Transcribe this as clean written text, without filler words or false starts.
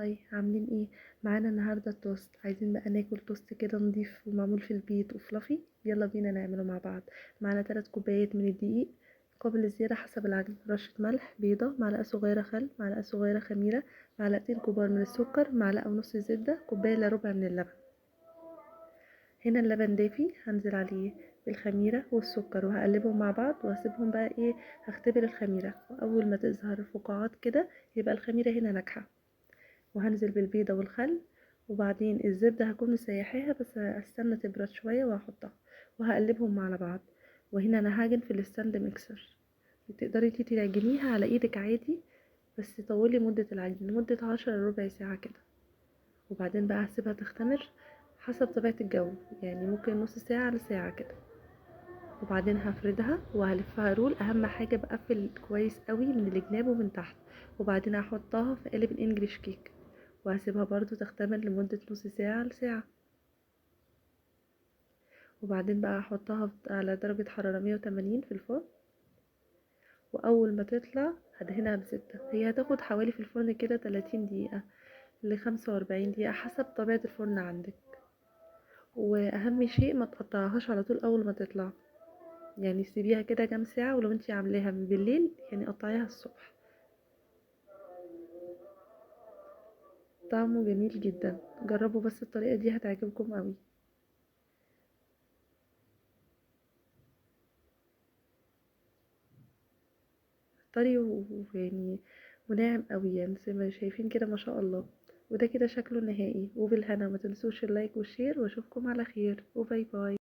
هاي، عاملين ايه؟ معانا النهارده توست. عايزين بقى ناكل توست كده نضيف ومعمول في البيت وفلافي. يلا بينا نعمله مع بعض. معانا 3 كوبايات من الدقيق قابل الزيادة حسب العجن، رشة ملح، بيضة، معلقة صغيرة خل، معلقة صغيرة خميرة، معلقتين كبار من السكر، معلقة ونص زبدة، كوباية الا ربع من اللبن. هنا اللبن دافي، هنزل عليه بالخميرة والسكر وهقلبهم مع بعض وهسيبهم بقى ايه. هختبر الخميرة، واول ما تظهر فقاعات كده يبقى الخميرة هنا ناجحة. وهنزل بالبيضة والخل، وبعدين الزبدة هكون مسيحاها بس استنى تبرد شوية وهحطها وهقلبهم على بعض. وهنا انا هعجن في الستاند ميكسر. تقدري انتي تعجنيها على ايدك عادي، بس طولي مدة العجن لمدة 10 لربع ساعة كده. وبعدين بقى هسيبها تختمر حسب طبيعة الجو، يعني ممكن نص ساعة لساعة كده. وبعدين هفردها وهلفها رول. اهم حاجة بقفل كويس قوي من الجناب ومن تحت. وبعدين هحطها في قالب الانجليش كيك وهسيبها برضو تختمر لمدة نص ساعة لساعة. وبعدين بقى هحطها على درجة حرارة 180 في الفرن. واول ما تطلع هدهنها بزبدة. هي هتاخد حوالي في الفرن كده 30 دقيقة ل45 دقيقة حسب طبيعة الفرن عندك. واهم شيء ما تقطعهاش على طول اول ما تطلع، يعني سيبيها كده كام ساعة. ولو انتي عاملاها من بالليل يعني قطعيها الصبح. طعمه جميل جدا، جربوا بس الطريقة دي هتعجبكم قوي. طري ويعني وناعم قوي، يعني زي ما شايفين كده ما شاء الله. وده كده شكله النهائي. وبالهنا، ما تنسوش اللايك والشير، واشوفكم على خير، وباي باي.